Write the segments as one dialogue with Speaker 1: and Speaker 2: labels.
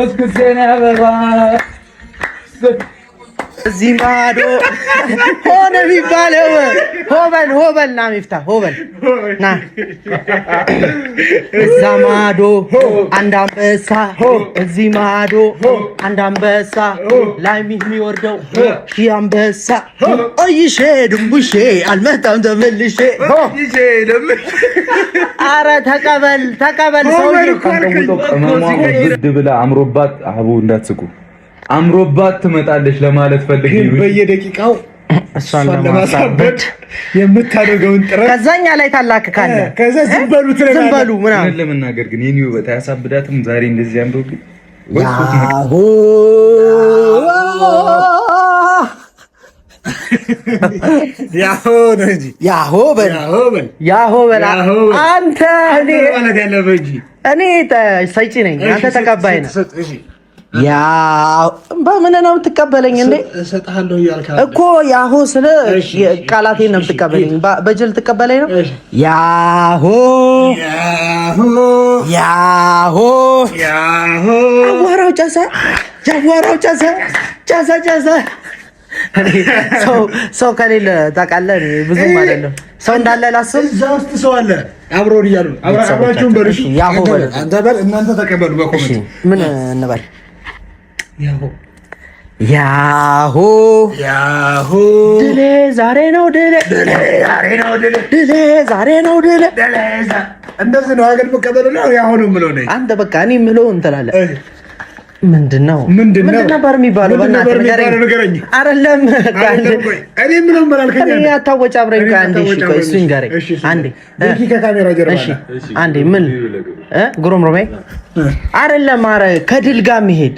Speaker 1: እስክስቴን አበባ እዚህ ማዶ ሆነ የሚባለው ሆበል ና ሚፍታ ሆበል ና እዛ ማዶ አንድ አንበሳ እዚህ ማዶ አንድ አንበሳ ላይ የሚወርደው ሺህ አንበሳ oyሼ ድንቡሼ አልመጣም ተመልሼ አረ ተቀበል ሰውዬው
Speaker 2: ግድ ብላ አምሮባት አቡ እንዳትስቁ አምሮባት ትመጣለች ለማለት ፈልጌ ነው።
Speaker 3: በየደቂቃው እሷን ለማሳበድ የምታደርገውን ጥረት
Speaker 1: ከዛኛ ላይ ታላክካለ
Speaker 3: ከዛ ዝም በሉ
Speaker 2: ምናምን ለመናገር ግን የኔ ውበት አያሳብዳትም። ዛሬ እንደዚህ አምሮብኝ
Speaker 1: ያሆ በል አንተ እኔ ሰጪ ነኝ አንተ ተቀባይ ነህ። በምን ነው የምትቀበለኝ እንዴ?
Speaker 3: እሰጥሃለሁ እያልካለሁ
Speaker 1: እኮ ያሆ ስለ ቃላቴን ነው የምትቀበለኝ። በጅል ትቀበለኝ ነው ያሆ አዋራው ጨሰ ሰው ከሌለ ታውቃለህ፣ ብዙም አይደለም ሰው እንዳለ ላስብ።
Speaker 3: እዛ ውስጥ ሰው አለ አብሮን እያሉ አብራችሁን በልሽ
Speaker 1: ያሆ በል
Speaker 3: አንተ በል እናንተ ተቀበሉ በኮሜንት
Speaker 1: ምን እንበል ያሆ ድሌ ዛሬ ነው ድሌ
Speaker 3: እንደዚህ ነው አገል መቀበል ነው ያሆኑ ምለው ነኝ
Speaker 1: አንተ በቃ እኔ ምለው እንትላለህ ምንድነው ነበር የሚባለው? በእናትህ ንገረኝ። አይደለም
Speaker 3: እኔ ምንም ባላልከኝ
Speaker 1: እኔ አታወጭ አብረኝ አንዴ። እሺ ቆይ እሱ ንገረኝ አንዴ።
Speaker 3: እሺ ከካሜራ ጀርባ
Speaker 1: እሺ አንዴ ምን ጉሮምሮሜ አይደለም። ኧረ ከድል ጋር መሄድ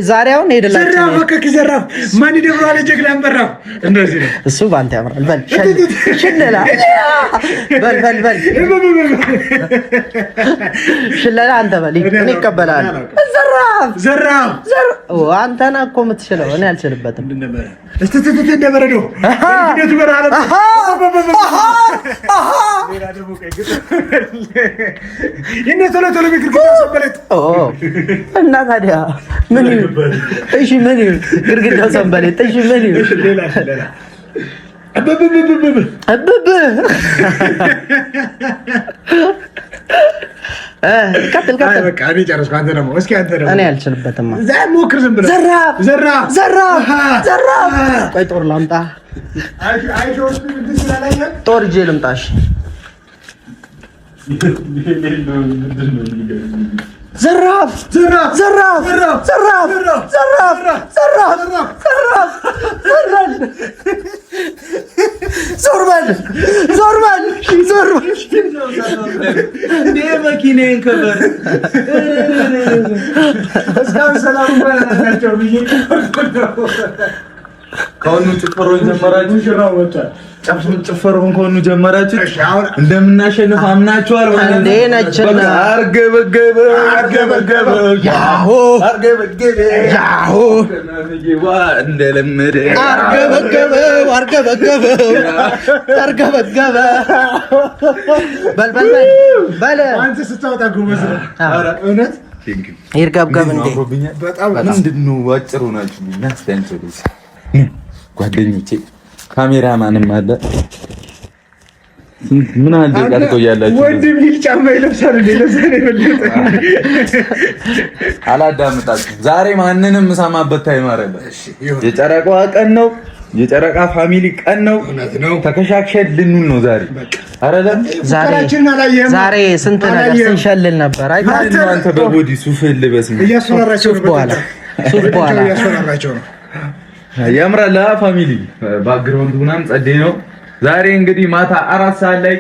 Speaker 1: ዛሬውን ሄደላችሁ
Speaker 3: ዘራፍ ከዘራፍ ማን ይደብራል ጀግና አንበራፍ እንደዚህ ነው።
Speaker 1: እሱ ባንተ ያምራል። በል ሽለላ በል ሽለላ አንተ በል እኔ እቀበላለሁ። ዘራፍ አንተ ነህ እኮ የምትችለው እኔ አልችልበትም።
Speaker 3: እንደበረዶ እንዴት በራለ ቶሎ ግድግዳ ሰንበሌጥ
Speaker 1: እና ታዲያ ምን ይሁን? እሺ ምን ይሁን? ግድግዳው ሰንበሌጥ። እሺ ምን ይሁን?
Speaker 3: ሌላ አበበ
Speaker 1: ቀጥል።
Speaker 3: በቃ እኔ ጨረስኩ። አንተ ደግሞ እስኪ
Speaker 1: እኔ አልችልበትም።
Speaker 3: ሞክር ዝም ብለህ
Speaker 1: ዘራፍ። ቆይ ጦር ላምጣ። ጦር ይዤ ልምጣሽ። ዘራፍ ዞር በል
Speaker 2: እንዴ መኪናዬን ከበር
Speaker 3: እስካሁን ሰላም ባላናቸው ብዬ
Speaker 2: ከሆኑ ጭፈሮን ጀመራችሁ።
Speaker 3: ሽራው ወጣ
Speaker 2: ጭፈሮን ከሆኑ ጀመራችሁ። እንደምናሸንፍ አምናችኋል።
Speaker 1: እንዴ ነችና
Speaker 2: አርገበገበ ያሆ እንደለመደ
Speaker 1: አርገበገበ በል
Speaker 3: አንተ ስታወጣ ጎበዝ ነው። ኧረ እውነት
Speaker 1: ይርገብገብ እንዴ
Speaker 2: በጣም ምንድነው? አጭሩ ናችሁ እናስተንተሉስ ጓደኞቼ ካሜራማንም አለ። ምን አለ ጋርቶ ያላችሁ
Speaker 3: ወንድም ይል ጫማ ይለብሳል እንዴ? ለዛሬ በለጠ
Speaker 2: አላዳምጣችሁ። ዛሬ ማንንም ሰማበት ታይም አይደለም። የጨረቃዋ ቀን ነው። የጨረቃ ፋሚሊ ቀን ነው። ተከሻክሸን ልንውል ነው ዛሬ። አይደለም
Speaker 1: ዛሬ ስንት ነገር ስንሸልል ነበር።
Speaker 2: አይታችሁ አንተ በቦዲ ሱፍ ልበስ
Speaker 3: እያስፈራራቸው
Speaker 1: በኋላ
Speaker 3: እያስፈራራቸው ነው።
Speaker 2: ያምራል ፋሚሊ ባክግራውንድ ምናምን ጸዴ ነው። ዛሬ እንግዲህ ማታ 4 ሰዓት ላይ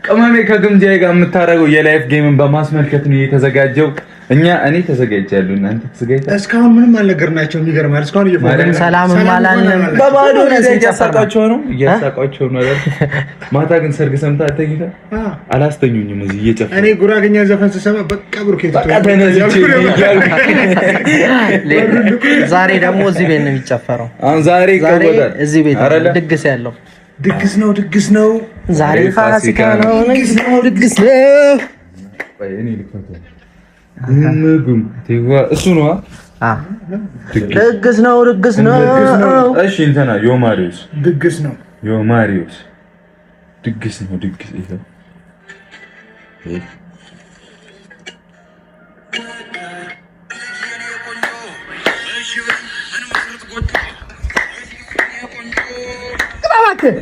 Speaker 2: ቅመሜ ከግምጃዬ ጋር የምታረገው የላይፍ ጌምን በማስመልከት ነው የተዘጋጀው። እኔ ተዘጋጅቻለሁ። እናንተ ተዘጋጅታችሁ?
Speaker 3: እስካሁን ምንም አልነገርናቸውም። ይገርማል። እስካሁን
Speaker 1: እየፈለግን ሰላም ማላልንም
Speaker 2: በባዶ ነው እያሳቃቸው ነው አይደል? ማታ ግን ሰርግ ሰምታ አተኝታ አላስተኙኝም። እዚህ እየጨፈረ
Speaker 3: እኔ ጉራገኛ ዘፈን ስሰማ በቃ ብሩኬት
Speaker 1: ዛሬ ደግሞ እዚህ ቤት ነው የሚጨፈረው።
Speaker 2: አሁን ዛሬ ይቀበላል
Speaker 1: እዚህ ቤት ድግስ ያለው
Speaker 3: ድግስ ነው።
Speaker 1: ዛሬ ፋሲካ ነው። ድግስ ነው።
Speaker 2: ምግብ እሱ ነው።
Speaker 1: ድግስ ነው ድግስ ነው።
Speaker 2: እሺ እንትና ዮማሪዮስ
Speaker 3: ድግስ ነው።
Speaker 2: ዮማሪዮስ ድግስ ነው። ድግስ ይሄው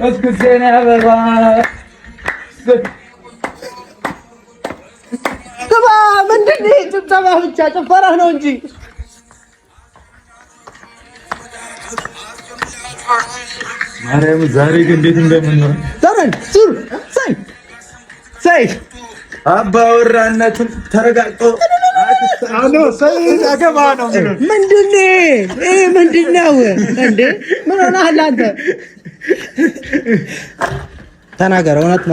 Speaker 2: እስክስቴና አበባ
Speaker 1: ግባ። ምንድን ነው ጭብጨባ ብቻ ጭፈራ ነው እንጂ
Speaker 2: ማርያም ዛሬ ግን እንዴት እንደምንሆን
Speaker 1: ዘረን ዙር ሳይ
Speaker 2: አባወራነቱን ተረጋግጦ
Speaker 3: አገባ ነው።
Speaker 1: ምንድን ነው እንዴ? ምን ሆነሃል አንተ? ተናገር። እውነት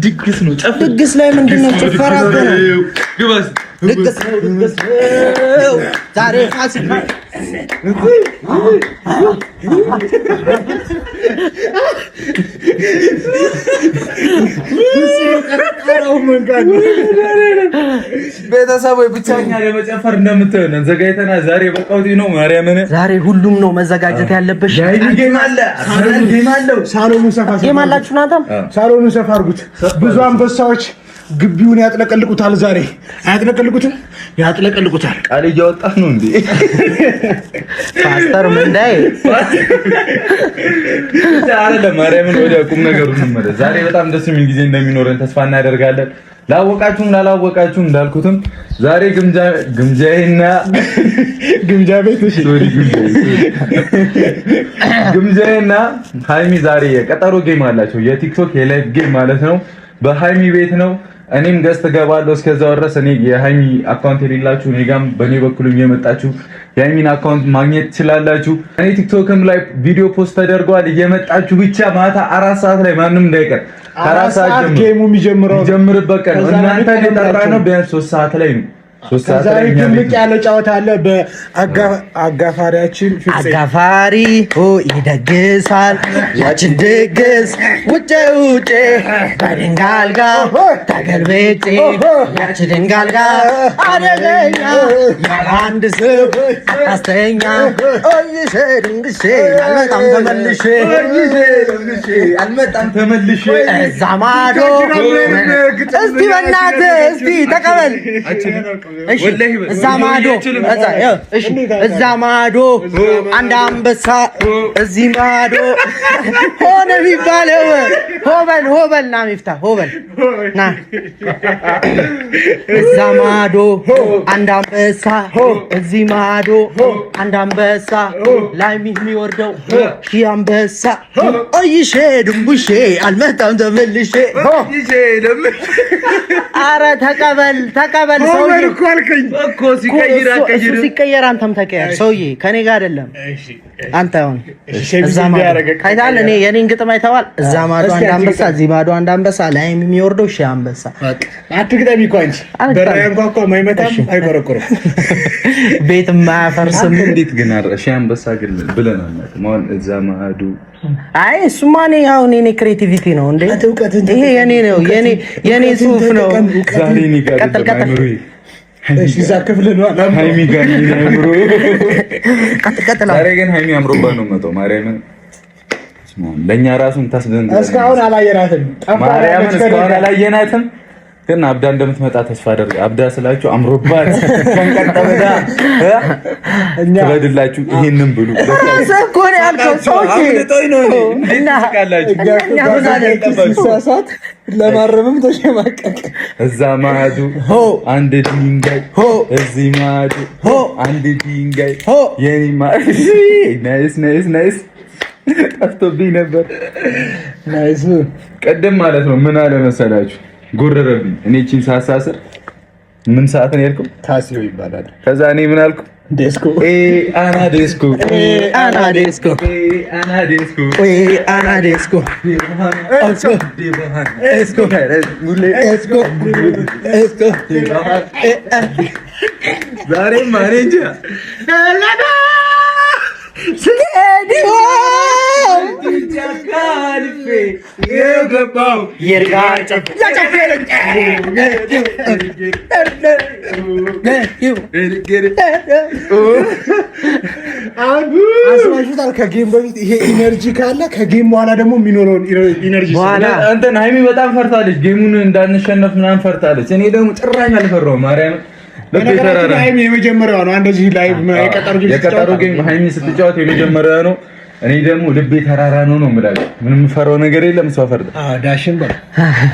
Speaker 2: ድግስ ነው።
Speaker 1: ድግስ ላይ ምንድን ነው? ጭፈራ እኮ ነው። ድግስ ነው ዛሬ ፋሲካ።
Speaker 2: ቤተሰቦች ብቻኛ ለመጨፈር እንደምትሆን ዘጋይተና ዛሬ በቃውቲ ነው። ማርያምን ዛሬ
Speaker 1: ሁሉም ነው መዘጋጀት ያለበት።
Speaker 2: ጌም አለ፣ ጌም አለው።
Speaker 3: ሳሎኑ ሰፋ
Speaker 1: ጌም አላችሁ ናታም።
Speaker 3: ሳሎኑ ሰፋ አድርጉት። ብዙ አንበሳዎች ግቢውን ያጥለቀልቁታል። ዛሬ አያጥለቀልቁትም? ያጥለቀልቁታል።
Speaker 2: ቃል እያወጣህ ነው እንዴ
Speaker 1: ፓስተር? ምንዳይ
Speaker 2: አይደለም። ማርያምን ወደ ቁም ነገሩ እንመለስ። ዛሬ በጣም ደስ የሚል ጊዜ እንደሚኖረን ተስፋ እናደርጋለን። ላወቃችሁም ላላወቃችሁም እንዳልኩትም ዛሬ ግምጃዬና
Speaker 3: ግምጃ ቤት
Speaker 2: ግምጃዬና ሃይሚ ዛሬ የቀጠሮ ጌም አላቸው። የቲክቶክ የላይቭ ጌም ማለት ነው። በሃይሚ ቤት ነው። እኔም ገዝት ገባለሁ። እስከዛው ድረስ እኔ የሃይሚ አካውንት የሌላችሁ እኔ ጋርም በእኔ በኩልም የመጣችሁ የሃይሚን አካውንት ማግኘት ትችላላችሁ። እኔ ቲክቶክም ላይ ቪዲዮ ፖስት ተደርጓል። እየመጣችሁ ብቻ ማታ 4 ሰዓት ላይ ማንም እንዳይቀር። 4 ሰዓት
Speaker 3: ጌሙ የሚጀምርበት
Speaker 2: ቀን እናንተ የጠራነው ቢያንስ 3 ሰዓት ላይ ነው።
Speaker 3: ዛሬ ትልቅ ያለ ጨዋታ አለ። በአጋፋሪያችን
Speaker 1: አጋፋሪ ይደግሳል። ያችን ድግስ ውጭ ከድንጋል ጋር ተገልብጬ ያች ድንጋል ጋር አደገኛ ያለአንድ ስብ አስተኛ ኦይሼ ድንግሼ አልመጣም ተመልሼ እዛ ማዶ እስቲ በእናትህ እስቲ ተቀበል። እዛ ማዶ አንድ አንበሳ እዚህ ማዶ ሆነ የሚባለው ሆበል ና ሚፍታ ሆበል ና እዛ ማዶ አንድ አንበሳ እዚህ ማዶ አንድ አንበሳ ላይ የሚወርደው ሺህ አንበሳ ኦይሼ ድንቡሼ አልመጣም ተመልሼ። ኧረ ተቀበል ሰውዬ እኮ ሲቀየር አንተም ተቀየር ሰውዬ። ከኔ ጋር አይደለም አንተ አሁን እዛ ማዶ አይተሃል። እኔ የኔን ግጥም አይተዋል። እዛ ማዶ አንድ አንበሳ እዚህ ማዶ አንድ አንበሳ ላይ የሚወርደው ሺህ አንበሳ።
Speaker 3: አትግጠሚ እኮ አንቺ በራያን ቋቋ ማይመጣም አይቆረቆርም
Speaker 1: ቤት ማያፈርስም።
Speaker 2: እንዴት ግን ሺህ አንበሳ ግን ብለናል ማለት እዛ ማዶ።
Speaker 1: አይ እሱማ እኔ ያው እኔ ክሬቲቪቲ ነው እንዴ ይሄ የኔ ነው የኔ ጽሁፍ ነው።
Speaker 2: ዛሬ እኔ ጋር ቀጥል
Speaker 3: እሺ እዛ ክፍል ነው
Speaker 2: ሃይሚ ጋር ነው ቀጥል። ዛሬ ግን ሃይሚ አምሮባት ነው መጣው። ማርያምን ለኛ ራሱን ታስደንቅ።
Speaker 3: እስካሁን አላየናትም።
Speaker 2: ማርያምን እስካሁን አላየናትም። ግን አብዳ እንደምትመጣ ተስፋ አደርጋ። አብዳ ስላችሁ አምሮባት ከንቀጠበዳ ትበድላችሁ። ይሄንን ብሉ
Speaker 1: እኮ ነው ያልከው ሰውዬ
Speaker 2: ነው እና
Speaker 3: ሳሳት ለማረምም ተሸማቀቅ።
Speaker 2: እዛ ማዶ አንድ ድንጋይ እዚህ ማዶ አንድ ድንጋይ የኔ ናይስ ጠፍቶብኝ ነበር።
Speaker 3: ናይስ
Speaker 2: ቀደም ማለት ነው። ምን አለ መሰላችሁ ጎረረብኝ። እኔ እቺን ሳሳስር ምን ሰዓት ነው ያልኩት?
Speaker 3: ታሲዮ ይባላል።
Speaker 2: ከዛ እኔ ምን አልኩ?
Speaker 3: ዴስኮ
Speaker 1: አና ዴስኮ
Speaker 2: ዛሬ ማኔጃ
Speaker 3: አስባሽታል። ከጌም በፊት ይሄ ኢነርጂ ካለ ከጌም በኋላ ደግሞ የሚኖረውን ኢነርጂ
Speaker 2: በኋላ አንተን ሃይሚ በጣም ፈርታለች። ጌሙን እንዳንሸነፍ ምናምን ፈርታለች። እኔ ደግሞ ጭራሽ አልፈራሁም። ማርያም
Speaker 3: ሃይሚ የመጀመሪያው ነው። እንደዚህ ላይቭ
Speaker 2: የቀጠሮ ጌም ሃይሚ ስትጫወት የመጀመሪያው ነው። እኔ ደግሞ ልቤ ተራራ ነው የምላለው። ምንም የምፈራው ነገር የለም። እሷ ፈርዳ
Speaker 3: ዳሽን በል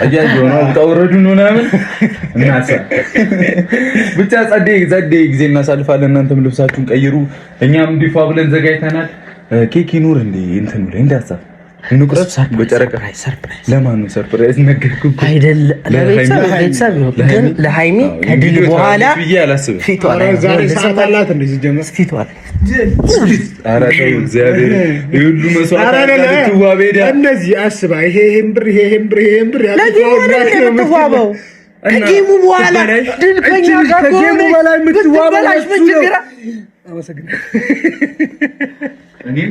Speaker 2: አያየው ነው አውጣውረዱን ምናምን እናሳ ብቻ ጸዴ ጊዜ እናሳልፋለን። እናንተም ልብሳችሁን ቀይሩ፣ እኛም እንዲፋ ብለን ዘጋጅተናል። ኬክ ይኑር እንዴ እንትን ብለህ እንዳሳብ እንቁረጥ በጨረቃ ሰርፕራይዝ። ለማን ነው ሰርፕራይዝ? ነገርኩህ እኮ
Speaker 1: አይደል? ለቤተሰብ ነው። ግን ለሃይሚ ከድል በኋላ ፊቷ ላይ
Speaker 3: ዛሬ ሰዓት አላት እንደዚህ ጀመር
Speaker 1: ፊቷ ላይ
Speaker 2: ኧረ ተው እግዚአብሔር ሁሉ መስዋዕት አድርገህ
Speaker 3: እንደዚህ አስባ ይሄን ብር
Speaker 1: የምትዋበው ከጌሙ በኋላ ድል ከኛ ጋር
Speaker 3: ከጌሙ በላይ የምትዋበው
Speaker 2: እኔም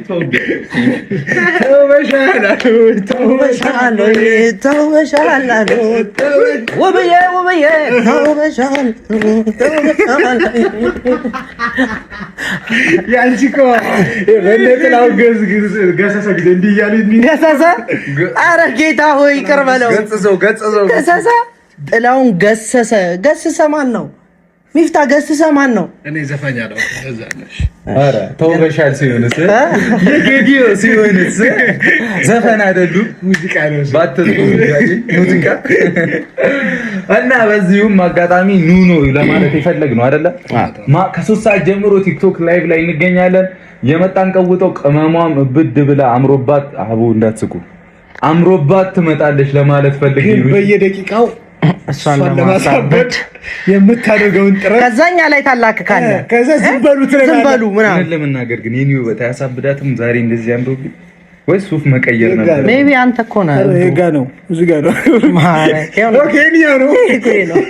Speaker 1: ኧረ ጌታ ሆይ ይቅር በለው። ገሰሰ ጥላውን ገሰሰ ማን ነው? ሚፍታ ገስሰ ማን ነው?
Speaker 3: እኔ ዘፋኛ ነው። እዛለሽ
Speaker 2: አረ ተውበሻል። ሲሆንስ ዘፈን አይደሉም
Speaker 3: ሙዚቃ ነው።
Speaker 2: ሙዚቃ እና በዚሁም አጋጣሚ ኑኖ ለማለት የፈለግ ነው አይደለ? ከ3 ሰዓት ጀምሮ ቲክቶክ ላይቭ ላይ እንገኛለን። የመጣን ቀውጠው ቅመሟም እብድ ብላ አምሮባት አቡ እንዳትስቁ አምሮባት ትመጣለች ለማለት ፈልጌ ነው።
Speaker 3: በየደቂቃው
Speaker 1: እሷን ለማሳበድ
Speaker 3: የምታደርገውን ጥረት
Speaker 1: ከዛኛ ላይ ታላክካለ።
Speaker 3: ከዛ ዝም በሉ
Speaker 2: ምናምን ለመናገር ግን የኔ ውበት አያሳብዳትም። ዛሬ እንደዚህ አምሮብኝ ወይስ ሱፍ መቀየር ነበር?
Speaker 1: ሜቢ አንተ እኮ ነህ።
Speaker 3: እዚህ ጋር ነው ኦኬ ነው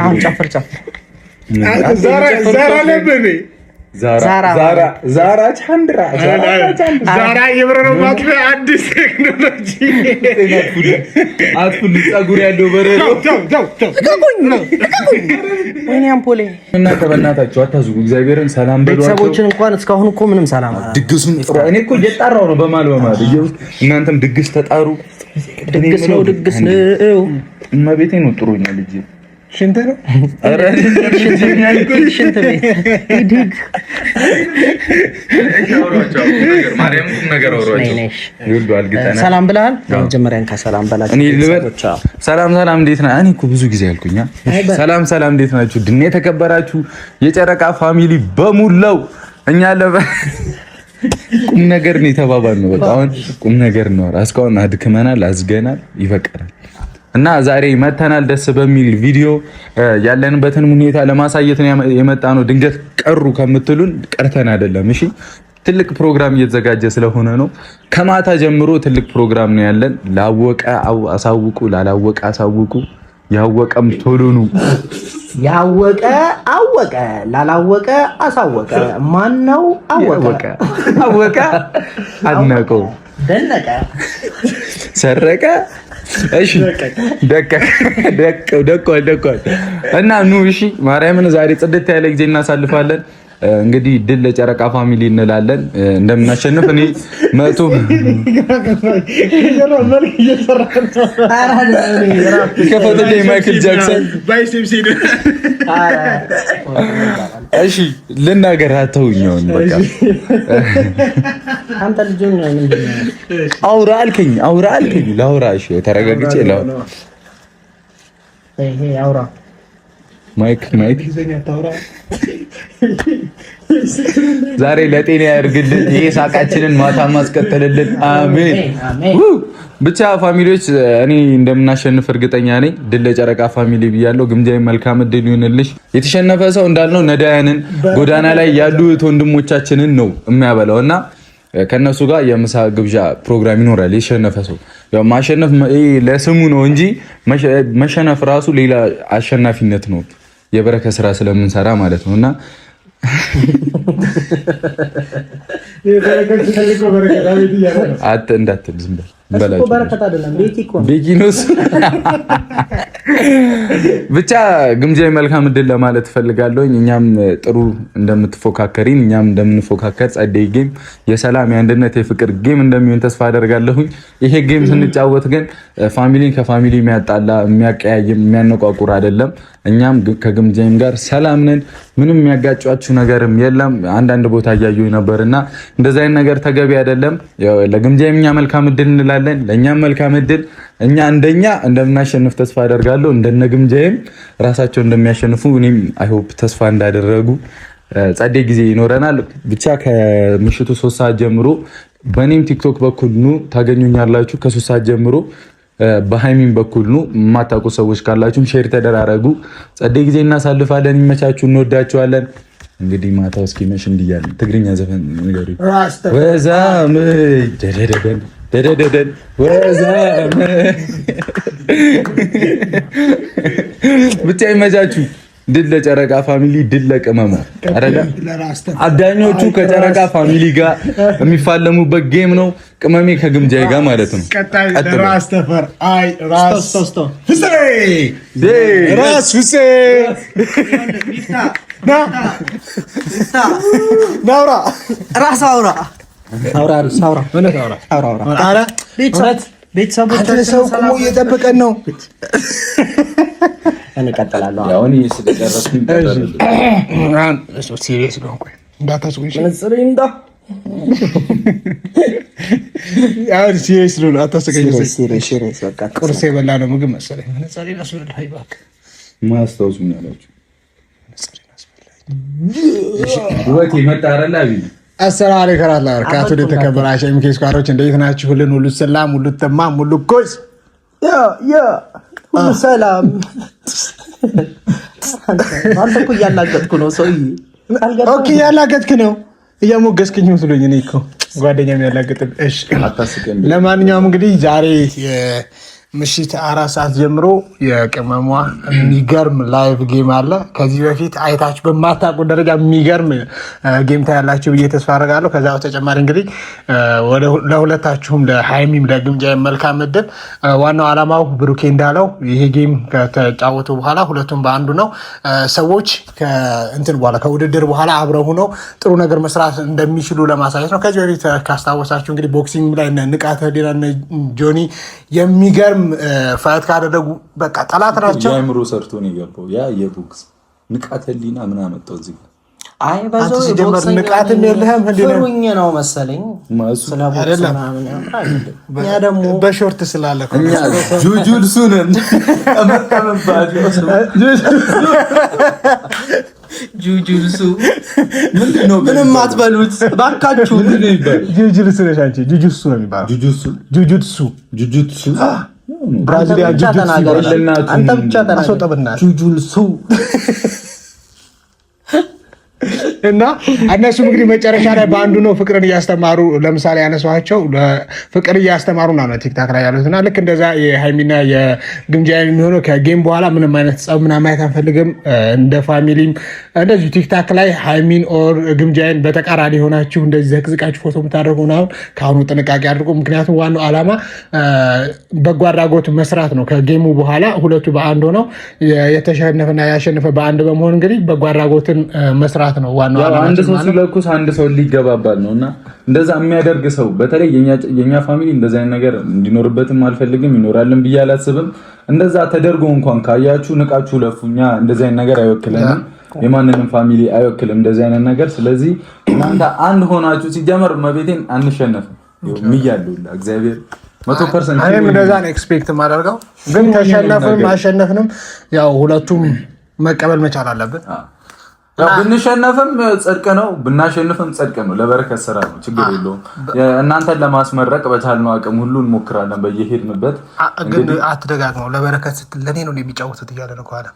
Speaker 1: አሁን ጨፍር
Speaker 3: ዛራ ለበኔ
Speaker 2: ዛራ ቻንድራ
Speaker 3: ዛራ የብረሮ ማጥበ አዲስ ቴክኖሎጂ
Speaker 2: አትፉል ጸጉር ያለው በረሮ
Speaker 1: ወይኔ አምፖሌ
Speaker 2: እና ከበናታችሁ አታዙ። እግዚአብሔርን ሰላም በሏቸው።
Speaker 1: ቤተሰቦችን እንኳን እስካሁን እኮ ምንም ሰላም
Speaker 2: ድግሱን ጥሩ። እኔ እኮ እየጣራው ነው በማል እናንተም ድግስ ተጣሩ።
Speaker 1: ድግስ ነው
Speaker 2: እመቤቴ ነው ጥሩኛል ልጅ
Speaker 3: ሽንት ነው።
Speaker 2: አረ
Speaker 1: ሽንት ቤት ዲግ ሰላም ብለሃል። መጀመሪያን ከሰላም በላችሁ።
Speaker 2: እኔ ልበል ሰላም እንዴት ነህ? እኔ እኮ ብዙ ጊዜ ያልኩኛ ሰላም እንዴት ናችሁ? ድን የተከበራችሁ የጨረቃ ፋሚሊ በሙላው እኛ ቁም ነገር ነው የተባባልነው። በቃ አሁን ቁም ነገር ነው። እስካሁን አድክመናል፣ አዝገናል፣ ይፈቀራል እና ዛሬ መተናል ደስ በሚል ቪዲዮ ያለንበትን ሁኔታ ለማሳየት ነው የመጣ ነው። ድንገት ቀሩ ከምትሉን ቀርተን አይደለም። እሺ ትልቅ ፕሮግራም እየተዘጋጀ ስለሆነ ነው። ከማታ ጀምሮ ትልቅ ፕሮግራም ነው ያለን። ላወቀ አሳውቁ፣ ላላወቀ አሳውቁ። ያወቀም ቶሎ ነው።
Speaker 1: ያወቀ አወቀ፣ ላላወቀ አሳወቀ። ማን ነው አወቀ? አድነቀው፣ ደነቀ፣
Speaker 2: ሰረቀ። እሺ ደቀ እና ኑ እሺ፣ ማርያምን ዛሬ ጽድት ያለ ጊዜ እናሳልፋለን። እንግዲህ ድል ለጨረቃ ፋሚሊ እንላለን። እንደምናሸንፍ እኔ መቶ ከፈተለኝ ማይክል ጃክሰን እሺ ልናገር አተውኛው በቃ
Speaker 1: አንተ ልጅ ነው ምንድነው?
Speaker 2: አውራ አልከኝ ላውራ። እሺ ተረጋግጬ ላውራ።
Speaker 1: ይሄ አውራ
Speaker 2: ማይክ ዛሬ ለጤና ያድርግልን። ይሄ ሳቃችንን ማታ ማስቀጥልልን። አሜን። ብቻ ፋሚሊዎች እኔ እንደምናሸንፍ እርግጠኛ ነኝ። ድል ለጨረቃ ፋሚሊ ብያለሁ። ግምጃዬ መልካም እድል ይሁንልሽ። የተሸነፈ ሰው እንዳልነው ነዳያንን ጎዳና ላይ ያሉ ወንድሞቻችንን ነው የሚያበላው እና ከነሱ ጋር የምሳ ግብዣ ፕሮግራም ይኖራል። የተሸነፈ ሰው ያው ማሸነፍ ለስሙ ነው እንጂ መሸነፍ ራሱ ሌላ አሸናፊነት ነው። የበረከት ስራ ስለምንሰራ ማለት ነውና እንዳትል ዝም በል ብቻ ግምጃዬ መልካም እድል ለማለት እፈልጋለሁ። እኛም ጥሩ እንደምትፎካከሪን እኛም እንደምንፎካከር ጸደይ ጌም የሰላም የአንድነት የፍቅር ጌም እንደሚሆን ተስፋ አደርጋለሁኝ። ይሄ ጌም ስንጫወት ግን ፋሚሊን ከፋሚሊ የሚያጣላ የሚያቀያይም የሚያነቋቁር አይደለም። እኛም ከግምጃዬም ጋር ሰላም ነን። ምንም የሚያጋጫችሁ ነገርም የለም። አንዳንድ ቦታ እያየሁ ነበርና እንደዛ አይነት ነገር ተገቢ አይደለም። ለግምጃዬም እኛ መልካም እድል እንላለን። ለእኛም መልካም እድል። እኛ እንደምናሸንፍ ተስፋ አደርጋለሁ። እንደነ ግምጃዬም ራሳቸው እንደሚያሸንፉ እኔም አይ ሆፕ ተስፋ እንዳደረጉ ጸደይ ጊዜ ይኖረናል። ብቻ ከምሽቱ 3 ሰዓት ጀምሮ በኔም ቲክቶክ በኩል ኑ ታገኙኛላችሁ። ከ3 ሰዓት ጀምሮ በሃይሚን በኩል ኑ። የማታውቁ ሰዎች ካላችሁም ሼር ተደራረጉ። ጸደይ ጊዜ እናሳልፋለን። ይመቻችሁ። እንወዳችኋለን። እንግዲህ ማታው እስኪመሽ እንዲያለን ትግርኛ ዘፈን ንገሩ። ወዛም ደደደደን ወዛም ብቻ ይመቻችሁ። ድል ለጨረቃ ፋሚሊ፣ ድል ለቅመማ አይደለ? አዳኞቹ ከጨረቃ ፋሚሊ ጋር የሚፋለሙበት ጌም ነው። ቅመሜ ከግምጃዬ ጋር ማለት ነው።
Speaker 3: ቀጣይ ራስ ተፈር አይ ራስ ናውራ ራስ አውራ ቤተሰቦች ሰው ቆሞ እየጠበቀን ነው። እንቀጥላለሁ።
Speaker 2: አሁን ስለጨረስኩኝ
Speaker 3: ሲሪየስ ነው። ቆይ እንዳታስቆይ ሲሪየስ ነው። አታስቀኝ። ቁርስ የበላ ነው ምግብ መሰለኝ።
Speaker 2: ማስታወስ ምን ያላችሁ
Speaker 3: አሰላሙ አለይኩም ወራህመቱላሂ ወበረካቱህ። የተከበራችሁ ኤምኬ ስኳሮች እንዴት ናችሁ? ሁሉ ሰላም፣ ሁሉ ተማም፣ ሁሉ ኮዝ
Speaker 1: ሁሉ ሰላም። አንተ እኮ እያላገጥኩ ነው ሰውዬ።
Speaker 3: ኦኬ እያላገጥክ ነው። እያሞገስክኝ መስሎኝ እኔ እኮ ጓደኛም ያላገጥን። እሺ ለማንኛውም እንግዲህ ዛሬ ምሽት 4 ሰዓት ጀምሮ የቅመሟ የሚገርም ላይቭ ጌም አለ። ከዚህ በፊት አይታችሁ በማታውቁ ደረጃ የሚገርም ጌም ታያላችሁ ብዬ ተስፋ አደርጋለሁ። ከዛ በተጨማሪ እንግዲህ ለሁለታችሁም ለሃይሚም ለግምጃዬም መልካም እድል። ዋናው ዓላማው ብሩኬ እንዳለው ይሄ ጌም ከተጫወቱ በኋላ ሁለቱም በአንዱ ነው። ሰዎች ከእንትን በኋላ ከውድድር በኋላ አብረው ሆነው ጥሩ ነገር መስራት እንደሚችሉ ለማሳየት ነው። ከዚህ በፊት ካስታወሳችሁ እንግዲህ ቦክሲንግ ላይ ንቃተ ህሊና ጆኒ የሚገርም ፋይት ካደረጉ በቃ ጠላት ናቸው።
Speaker 2: የአእምሮ ሰርቶ ነው የገባው። ያ የቦክስ ንቃተ ህሊና ምን አመጣው እዚህ?
Speaker 1: አይ በዛው የቦክስ
Speaker 3: ንቃትም የለህም
Speaker 1: ፍሩኝ ነው መሰለኝ። ስለቦክስ ያ ደግሞ
Speaker 3: በሾርት ስላለ
Speaker 2: እኛ ጁጁልሱ ነን።
Speaker 1: ጁጁልሱ ምንድነው? ምንም አትበሉት ባካችሁ።
Speaker 3: ጁጁልሱ ነሽ አንቺ። ጁጁልሱ ነው የሚባለው። ጁጁልሱ ብራዚሊያ ጁጁልሱ።
Speaker 1: አንተ ብቻ ተናገር።
Speaker 3: ጁጁልሱ እና እነሱም እንግዲህ መጨረሻ ላይ በአንዱ ነው ፍቅርን እያስተማሩ ለምሳሌ ያነሷቸው ፍቅር እያስተማሩ ነው ቲክታክ ላይ ያሉት። እና ልክ እንደዛ የሃይሚና የግምጃዬ የሚሆነው ከጌም በኋላ ምንም አይነት ጸብ ምናምን ማየት አንፈልግም። እንደ ፋሚሊም እንደዚሁ ቲክታክ ላይ ሃይሚን ኦር ግምጃዬን በተቃራኒ ሆናችሁ እንደዚህ ዘቅዝቃችሁ ፎቶ የምታደርጉ ምናምን ከአሁኑ ጥንቃቄ አድርጉ። ምክንያቱም ዋናው ዓላማ በጎ አድራጎት መስራት ነው። ከጌሙ በኋላ ሁለቱ በአንድ ሆነው የተሸነፈና ያሸነፈ በአንድ በመሆን እንግዲህ በጎ አድራጎትን መስራት ነው ዋናው ዓላማ።
Speaker 2: አንድ ሰው ሲለኩስ አንድ ሰው ሊገባባል ነውና እንደዛ የሚያደርግ ሰው በተለይ የኛ ፋሚሊ እንደዛ አይነት ነገር እንዲኖርበትም አልፈልግም፣ ይኖራልን ብዬ አላስብም። እንደዛ ተደርጎ እንኳን ካያችሁ ንቃችሁ ለፉኛ። እንደዛ አይነት ነገር አይወክለንም፣ የማንንም ፋሚሊ አይወክልም እንደዛ አይነት ነገር። ስለዚህ እናንተ አንድ ሆናችሁ ሲጀመር መቤቴን አንሸነፍም ሚያሉላ እግዚአብሔር 100%
Speaker 3: አይም እንደዛ ነው ኤክስፔክት ማደርገው። ግን ተሸነፍንም አሸነፍንም ያው ሁለቱም መቀበል መቻል አለብን።
Speaker 2: ብንሸነፍም ጽድቅ ነው፣ ብናሸንፍም ጽድቅ ነው። ለበረከት ስራ ነው፣ ችግር የለውም። እናንተን ለማስመረቅ በቻልነው አቅም ሁሉ እንሞክራለን በየሄድንበት።
Speaker 3: ግን አትደጋግመው። ለበረከት ስትል ለኔ ነው የሚጫወቱት እያለ ነው ከኋላ።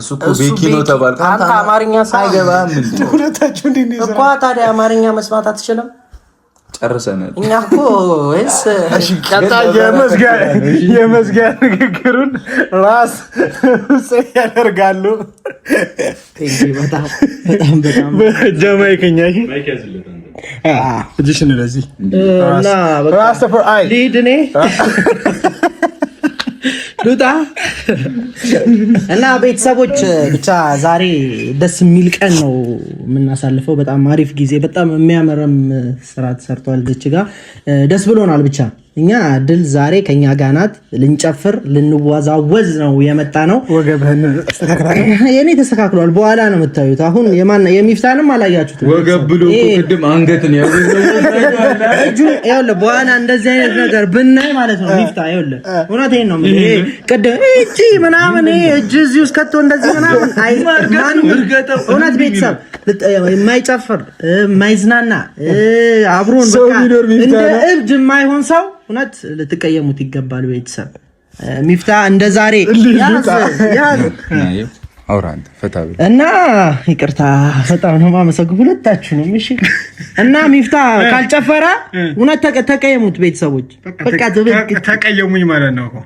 Speaker 2: እሱ እኮ ቤኪ ነው ተባልኩ።
Speaker 1: አንተ አማርኛ ሳይገባም
Speaker 3: ሁለታችሁ እንዴ ነው
Speaker 1: እኮ። ታዲያ አማርኛ መስማት አትችልም?
Speaker 2: ጨርሰናል።
Speaker 1: እኛ እኮ ወይስ
Speaker 3: የመዝጊያ ንግግሩን ራስ ያደርጋሉ። ጃማይከኛ እጅሽን ለዚህ
Speaker 1: ሊድ እኔ ሉጣ እና ቤተሰቦች ብቻ ዛሬ ደስ የሚል ቀን ነው የምናሳልፈው። በጣም አሪፍ ጊዜ፣ በጣም የሚያመረም ስራ ተሰርቷል። እዚች ጋር ደስ ብሎናል። ብቻ እኛ ድል ዛሬ ከኛ ጋር ናት። ልንጨፍር ልንወዛወዝ ነው የመጣ ነው።
Speaker 3: ወገብህን አስተካክላለህ?
Speaker 1: የኔ ተስተካክሏል። በኋላ ነው የምታዩት። አሁን የሚፍታንም አላያችሁት።
Speaker 2: ወገብ ብሎ ቅድም አንገትን
Speaker 1: እጁ ያውለ በኋላ እንደዚህ አይነት ነገር ብናይ ማለት ነው ሚፍታ ያውለ እውነቴን ነው ይሄ ቅድም እጂ ምናምን ይሄ እጅ እዚህ ውስጥ ከቶ እንደዚህ ምናምን አይማርጋን ምርገጠው እውነት ቤተሰብ የማይጨፍር የማይዝናና አብሮን በቃ እንደ እብድ የማይሆን ሰው እውነት ልትቀየሙት ይገባል። ቤተሰብ ሚፍታ እንደ ዛሬ ያዝ
Speaker 2: አውራን ፈታብ
Speaker 1: እና ይቅርታ በጣም ነው የማመሰግነው ሁለታችሁንም። እሺ እና ሚፍታ ካልጨፈረ እውነት ተቀየሙት ቤተሰቦች። በቃ
Speaker 3: ተቀየሙኝ ማለት ነው እኮ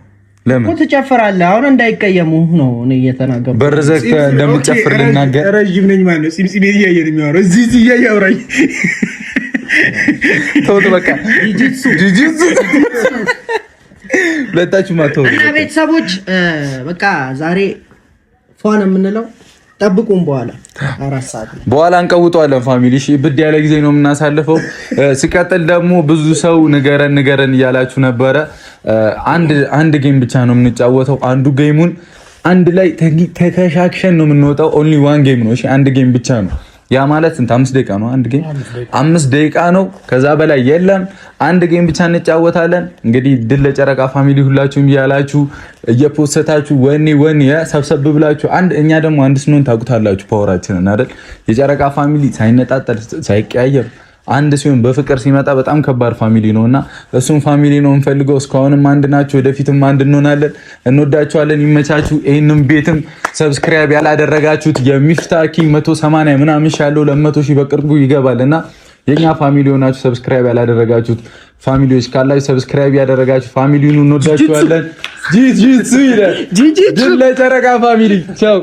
Speaker 2: ለምን
Speaker 1: እኮ ትጨፍራለህ? አሁን እንዳይቀየሙ ነው እኔ እየተናገርኩ።
Speaker 2: በርዘክ እንደምጨፍር ልናገር
Speaker 3: ረጅም ነኝ ማለት ነው። ሲምሲም እያየን የሚያወራው እዚህ እያየ አውራኝ
Speaker 2: ተውት በቃ ጂጂሱ ለታችሁ ማተው
Speaker 1: እና ቤተሰቦች በቃ ዛሬ ፏን የምንለው ጠብቁን። በኋላ 4 ሰዓት
Speaker 2: በኋላ እንቀውጠዋለን ፋሚሊ። እሺ ብድ ያለ ጊዜ ነው የምናሳልፈው። ሲቀጥል ደግሞ ብዙ ሰው ንገረን እያላችሁ ነበረ። አንድ ጌም ብቻ ነው የምንጫወተው። አንዱ ጌሙን አንድ ላይ ተከሻክሸን ነው የምንወጣው። ኦንሊ ዋን ጌም ነው። እሺ አንድ ጌም ብቻ ነው። ያ ማለት ስንት 5 ደቂቃ ነው አንድ ጌም? 5 ደቂቃ ነው። ከዛ በላይ የለም። አንድ ጌም ብቻ እንጫወታለን። እንግዲህ ድል ለጨረቃ ፋሚሊ ሁላችሁም እያላችሁ እየፖስታችሁ ወኔ ሰብሰብ ብላችሁ እኛ ደግሞ አንድ ስንሆን ታውቁታላችሁ ፓወራችንን አይደል? የጨረቃ ፋሚሊ ሳይነጣጠል ሳይቀያየር አንድ ሲሆን በፍቅር ሲመጣ በጣም ከባድ ፋሚሊ ነውና እሱም ፋሚሊ ነው የምንፈልገው። እስካሁንም አንድ ናችሁ፣ ወደፊትም አንድ እንሆናለን። እንወዳችኋለን። ይመቻችሁ። ይሄንም ቤትም ሰብስክራይብ ያላደረጋችሁት የሚፍታ ኪ 180 ምናምን ሻለው ለ100 ሺህ በቅርቡ ይገባልና የኛ ፋሚሊ ሆናችሁ ሰብስክራይብ ያላደረጋችሁት ፋሚሊዎች ካላችሁ ሰብስክራይብ ያደረጋችሁ ፋሚሊውን እንወዳችኋለን። ጂጂሱ ይላል ጂጂ ለጨረቃ ፋሚሊ ቻው።